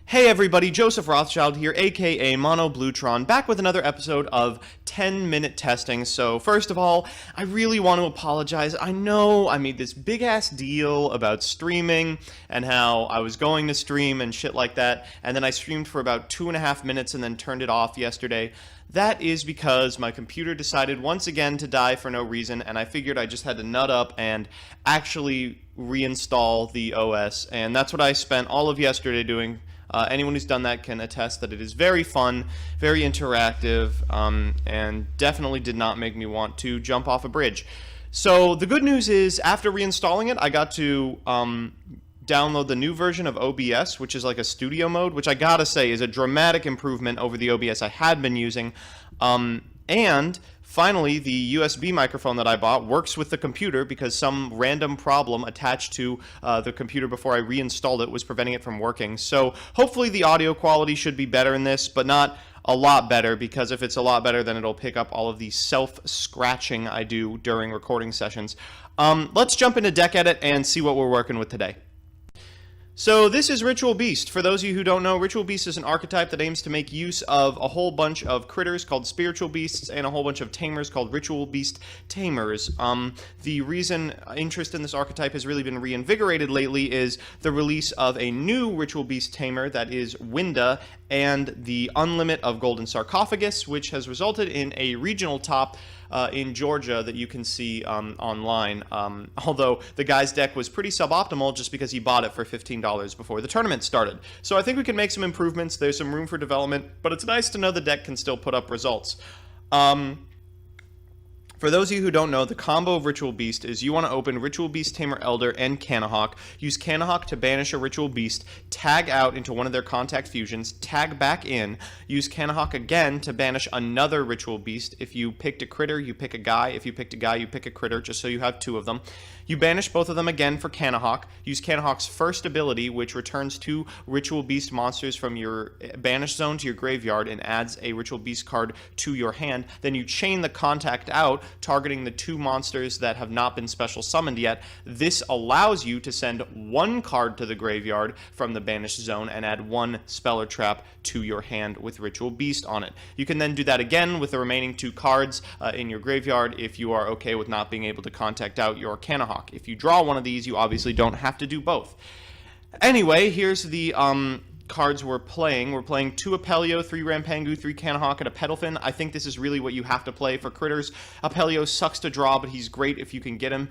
Hey everybody, Joseph Rothschild here, aka Mono Bluetron, back with another episode of 10-minute testing. So first of all, I really want to apologize. I know I made this big-ass deal about streaming and how I was going to stream and shit like that, and then I streamed for about 2.5 minutes and then turned it off yesterday. That is because my computer decided once again to die for no reason, and I figured I just had to nut up and actually reinstall the OS, and that's what I spent all of yesterday doing. Anyone who's done that can attest that it is very fun, very interactive, and definitely did not make me want to jump off a bridge. So the good news is, after reinstalling it, I got to download the new version of OBS, which is like a studio mode, which I gotta say is a dramatic improvement over the OBS I had been using. And finally, the USB microphone that I bought works with the computer because some random problem attached to the computer before I reinstalled it was preventing it from working. So hopefully the audio quality should be better in this, but not a lot better, because if it's a lot better, then it'll pick up all of the self-scratching I do during recording sessions. Let's jump into deck edit and see what we're working with today. So this is Ritual Beast. For those of you who don't know, Ritual Beast is an archetype that aims to make use of a whole bunch of critters called Spiritual Beasts and a whole bunch of tamers called Ritual Beast Tamers. The reason interest in this archetype has really been reinvigorated lately is the release of a new Ritual Beast Tamer that is Winda, and the unlimit of Golden Sarcophagus, which has resulted in a regional top in Georgia that you can see online, although the guy's deck was pretty suboptimal just because he bought it for $15 before the tournament started. So I think we can make some improvements. There's some room for development, but it's nice to know the deck can still put up results. For those of you who don't know, the combo of Ritual Beast is you want to open Ritual Beast Tamer Elder and Cannahawk, use Cannahawk to banish a Ritual Beast, tag out into one of their contact fusions, tag back in, use Cannahawk again to banish another Ritual Beast. If you picked a critter, you pick a guy. If you picked a guy, you pick a critter, just so you have two of them. You banish both of them again for Cannahawk. Use Cannahawk's first ability, which returns 2 Ritual Beast monsters from your banish zone to your graveyard and adds a Ritual Beast card to your hand. Then you chain the contact out, targeting the 2 monsters that have not been special summoned yet. This allows you to send 1 card to the graveyard from the banished zone and add 1 spell or trap to your hand with Ritual Beast on it. You can then do that again with the remaining 2 cards in your graveyard if you are okay with not being able to contact out your Cannahawk. If you draw one of these, you obviously don't have to do both. Anyway, here's the cards we're playing. We're playing 2 Apelio, 3 Rampengu, 3 Cannahawk, and a Petalfin. I think this is really what you have to play for critters. Apelio sucks to draw, but he's great if you can get him.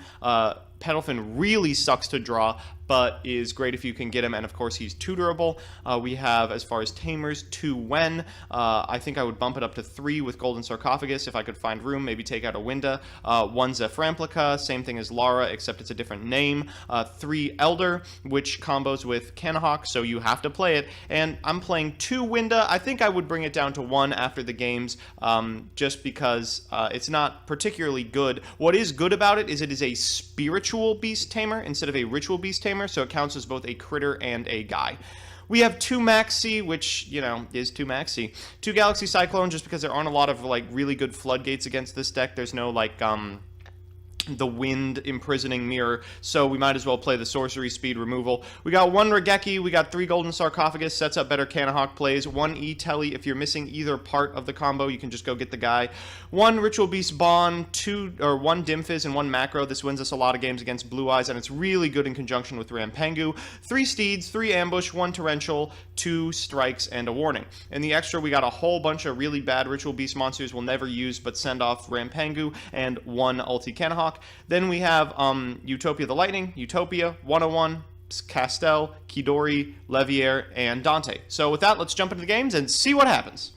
Petalfin really sucks to draw, but is great if you can get him, and of course he's tutorable. We have, as far as tamers, 2 Wen. I think I would bump it up to 3 with Golden Sarcophagus if I could find room, maybe take out a Winda. 1 Zeframplica, same thing as Lara, except it's a different name. 3 Elder, which combos with Cannahawk, so you have to play it. And I'm playing 2 Winda. I think I would bring it down to 1 after the games, just because it's not particularly good. What is good about it is a spiritual beast tamer instead of a ritual beast tamer, so it counts as both a critter and a guy. We have 2 Maxi, which, you know, is 2 Maxi. 2 Galaxy Cyclone, just because there aren't a lot of, like, really good floodgates against this deck. There's no, like, the wind imprisoning mirror, so we might as well play the sorcery speed removal. We got 1 Regeki, we got 3 Golden Sarcophagus, sets up better Cannahawk plays. 1 E-Telly, if you're missing either part of the combo, you can just go get the guy. 1 Ritual Beast Bond, 1 Dimphis, and 1 Macro. This wins us a lot of games against Blue Eyes, and it's really good in conjunction with Rampengu. 3 Steeds, 3 Ambush, 1 Torrential, 2 Strikes, and a Warning. In the extra, we got a whole bunch of really bad Ritual Beast monsters we'll never use, but send off Rampengu, and 1 Ulti-Cannahawk. Then we have Utopia the Lightning, Utopia, 101, Castel, Kidori, Levier, and Dante. So with that, let's jump into the games and see what happens.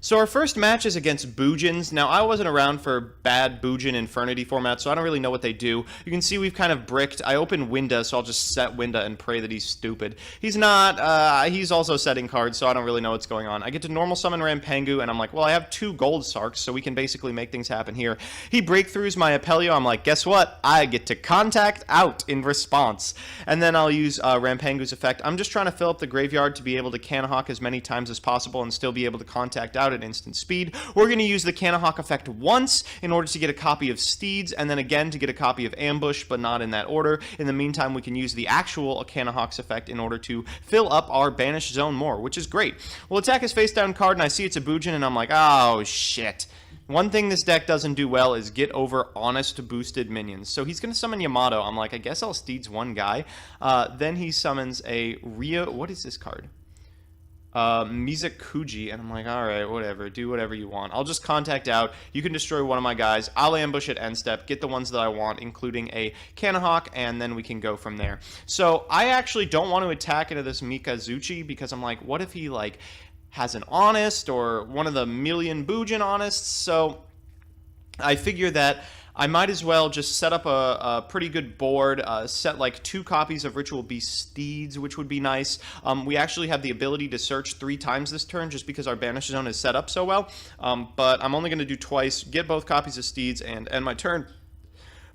So our first match is against Bujins. Now, I wasn't around for bad Bujin Infernity format, so I don't really know what they do. You can see we've kind of bricked. I opened Winda, so I'll just set Winda and pray that he's stupid. He's not. He's also setting cards, so I don't really know what's going on. I get to normal summon Rampengu, and I'm like, well, I have 2 gold Sarks, so we can basically make things happen here. He breakthroughs my Apelio. I'm like, guess what? I get to contact out in response. And then I'll use Rampengu's effect. I'm just trying to fill up the graveyard to be able to Cannahawk as many times as possible and still be able to contact out. out at instant speed. We're going to use the Cannahawk effect once in order to get a copy of Steeds, and then again to get a copy of Ambush, but not in that order. In the meantime, we can use the actual Cannahawk's effect in order to fill up our banished zone more, which is great. We'll attack his face down card, and I see it's a Bujin, and I'm like, oh shit. One thing this deck doesn't do well is get over honest boosted minions. So he's going to summon Yamato. I'm like, I guess I'll Steeds one guy. Then he summons a Rio. What is this card? Mizakuji. And I'm like, all right, whatever. Do whatever you want. I'll just contact out. You can destroy one of my guys. I'll ambush at end step. Get the ones that I want, including a Cannahawk. And then we can go from there. So I actually don't want to attack into this Mikazuchi because I'm like, what if he, like, has an honest or one of the million Bujin honests? So I figure that I might as well just set up a pretty good board, set like 2 copies of Ritual Beast Steeds, which would be nice. We actually have the ability to search 3 times this turn just because our Banish Zone is set up so well, but I'm only going to do twice, get both copies of Steeds, and end my turn.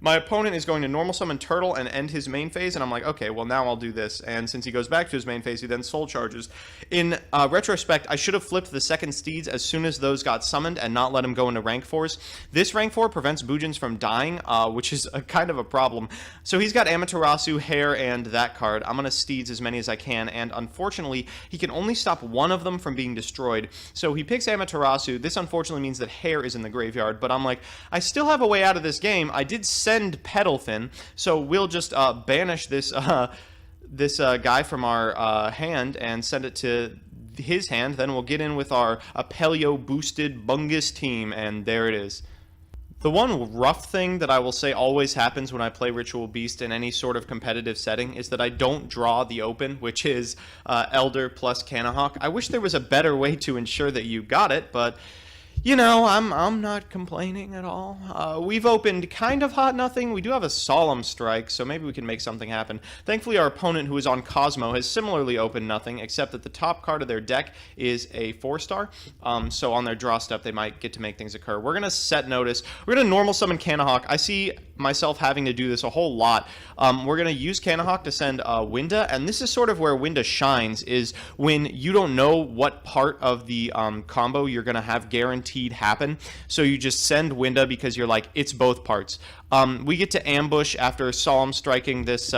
My opponent is going to normal summon Turtle and end his main phase, and I'm like, okay, well, now I'll do this. And since he goes back to his main phase, he then soul charges. In retrospect, I should have flipped the second Steeds as soon as those got summoned and not let him go into rank 4s. This rank 4 prevents Bujins from dying, which is a kind of a problem. So he's got Amaterasu, Hair, and that card. I'm going to Steeds as many as I can, and unfortunately, he can only stop one of them from being destroyed. So he picks Amaterasu. This unfortunately means that Hair is in the graveyard, but I'm like, I still have a way out of this game. I did send Petalfin, so we'll just banish this guy from our hand and send it to his hand. Then we'll get in with our Apelio boosted Bungus team, and there it is. The one rough thing that I will say always happens when I play Ritual Beast in any sort of competitive setting is that I don't draw the open, which is Elder plus Cannahawk. I wish there was a better way to ensure that you got it, but you know, I'm not complaining at all. We've opened kind of hot nothing. We do have a Solemn Strike, so maybe we can make something happen. Thankfully, our opponent, who is on Cosmo, has similarly opened nothing, except that the top card of their deck is a 4-star. So on their draw step, they might get to make things occur. We're going to set notice. We're going to normal summon Cannahawk. I see myself having to do this a whole lot. We're going to use Cannahawk to send Winda, and this is sort of where Winda shines, is when you don't know what part of the combo you're going to have guaranteed happen, so you just send Winda because you're like, it's both parts. We get to ambush after Solemn striking this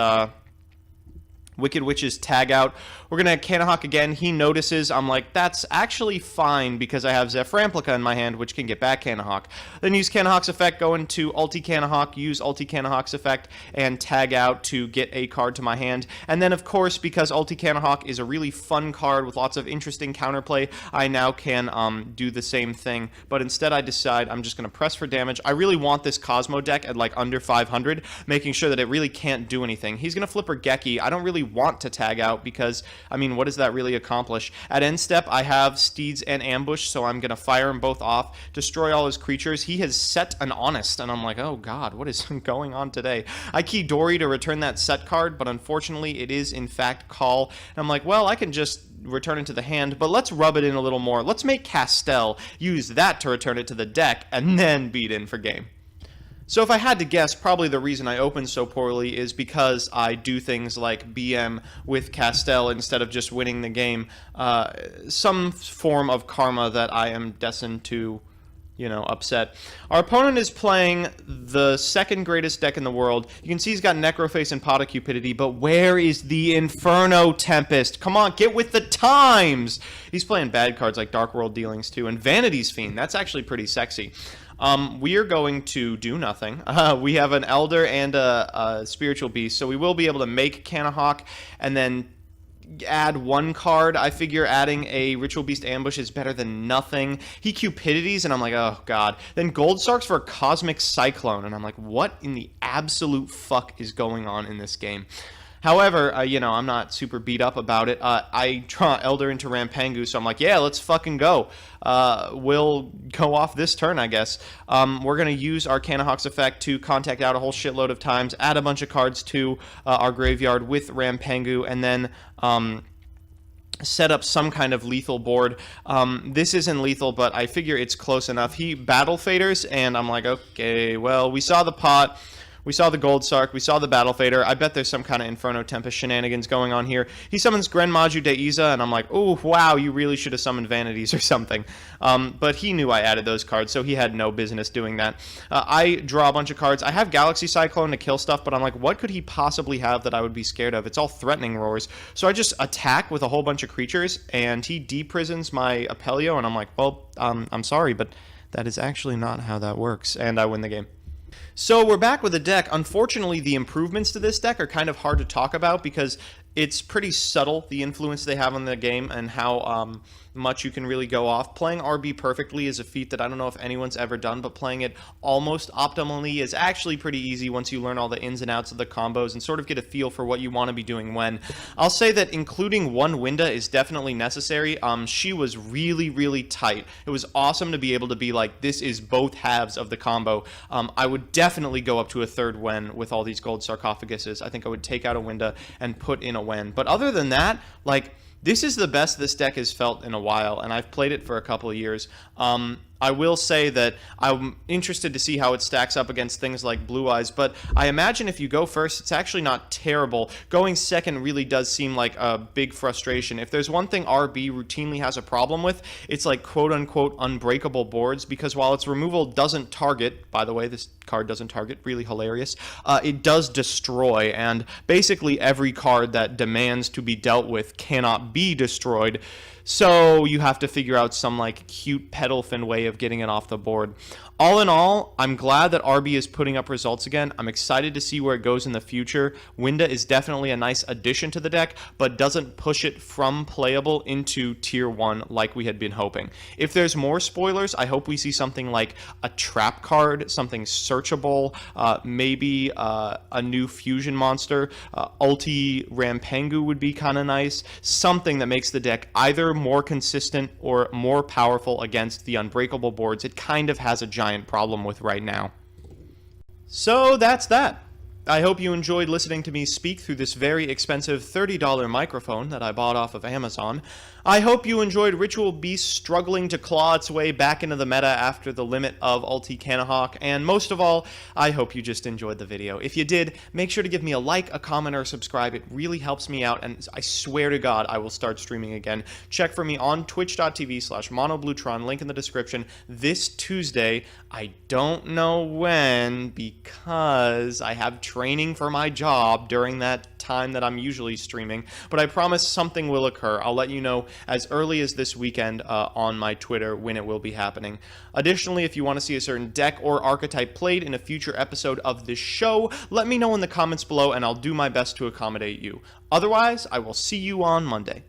Wicked Witch's tag out. We're going to Cannahawk again. He notices. I'm like, that's actually fine because I have Zeph Ramplica in my hand, which can get back Cannahawk. Then use Cannahawk's effect, go into Ulti-Cannahawk, use Ulti-Cannahawk's effect, and tag out to get a card to my hand. And then, of course, because Ulti-Cannahawk is a really fun card with lots of interesting counterplay, I now can do the same thing. But instead, I decide I'm just going to press for damage. I really want this Cosmo deck at like under 500, making sure that it really can't do anything. He's going to flip Geki. I don't really want to tag out because, I mean, what does that really accomplish? At end step, I have Steeds and Ambush, so I'm going to fire them both off, destroy all his creatures. He has set an Honest, and I'm like, oh god, what is going on today? I key Dory to return that set card, but unfortunately it is in fact Call, and I'm like, well, I can just return it to the hand, but let's rub it in a little more. Let's make Castel use that to return it to the deck, and then beat in for game. So if I had to guess, probably the reason I opened so poorly is because I do things like BM with Castel instead of just winning the game. Some form of karma that I am destined to, you know, upset. Our opponent is playing the second greatest deck in the world. You can see he's got Necroface and Pot of Cupidity, but where is the Inferno Tempest? Come on, get with the times! He's playing bad cards like Dark World Dealings too, and Vanity's Fiend. That's actually pretty sexy. We are going to do nothing. We have an Elder and a Spiritual Beast, so we will be able to make Cannahawk and then add one card. I figure adding a Ritual Beast Ambush is better than nothing. He Cupidities, and I'm like, oh god. Then Gold Sarks for a Cosmic Cyclone, and I'm like, what in the absolute fuck is going on in this game? However, you know, I'm not super beat up about it. I draw Elder into Rampangu, so I'm like, yeah, let's fucking go. We'll go off this turn, I guess. We're going to use our Cannahawk's effect to contact out a whole shitload of times, add a bunch of cards to our graveyard with Rampangu, and then set up some kind of lethal board. This isn't lethal, but I figure it's close enough. He Battle Faders, and I'm like, okay, well, we saw the pot. We saw the Gold Sark. We saw the Battle Fader. I bet there's some kind of Inferno Tempest shenanigans going on here. He summons Grenmaju Deiza, and I'm like, oh, wow, you really should have summoned Vanities or something. But he knew I added those cards, so he had no business doing that. I draw a bunch of cards. I have Galaxy Cyclone to kill stuff, but I'm like, what could he possibly have that I would be scared of? It's all threatening roars. So I just attack with a whole bunch of creatures, and he deprisons my Apelio, and I'm like, well, I'm sorry, but that is actually not how that works, and I win the game. So we're back with a deck. Unfortunately, the improvements to this deck are kind of hard to talk about because it's pretty subtle, the influence they have on the game and how much you can really go off. Playing RB perfectly is a feat that I don't know if anyone's ever done, but playing it almost optimally is actually pretty easy once you learn all the ins and outs of the combos and sort of get a feel for what you want to be doing when. I'll say that including one Winda is definitely necessary. She was really, really tight. It was awesome to be able to be like, this is both halves of the combo. I would definitely go up to a third Wen with all these gold sarcophaguses. I think I would take out a Winda and put in a Wen. But other than that, like, this is the best this deck has felt in a while, and I've played it for a couple of years. I will say that I'm interested to see how it stacks up against things like Blue Eyes, but I imagine if you go first, it's actually not terrible. Going second really does seem like a big frustration. If there's one thing RB routinely has a problem with, it's like quote-unquote unbreakable boards, because while its removal doesn't target, by the way, this card doesn't target, really hilarious, it does destroy, and basically every card that demands to be dealt with cannot be destroyed. So you have to figure out some like cute pedalfin way of getting it off the board. All in all, I'm glad that RB is putting up results again. I'm excited to see where it goes in the future. Winda is definitely a nice addition to the deck, but doesn't push it from playable into tier 1 like we had been hoping. If there's more spoilers, I hope we see something like a trap card, something searchable, maybe a new fusion monster. Ulti-Rampengu would be kind of nice. Something that makes the deck either more consistent or more powerful against the unbreakable boards it kind of has a giant problem with right now. So that's that. I hope you enjoyed listening to me speak through this very expensive $30 microphone that I bought off of Amazon. I hope you enjoyed Ritual Beast struggling to claw its way back into the meta after the limit of Ulti-Cannahawk, and most of all, I hope you just enjoyed the video. If you did, make sure to give me a like, a comment, or a subscribe. It really helps me out, and I swear to God, I will start streaming again. Check for me on twitch.tv/monobluetron, link in the description, this Tuesday. I don't know when, because I have training for my job during that time that I'm usually streaming, but I promise something will occur. I'll let you know as early as this weekend on my Twitter when it will be happening. Additionally, if you want to see a certain deck or archetype played in a future episode of this show, let me know in the comments below and I'll do my best to accommodate you. Otherwise, I will see you on Monday.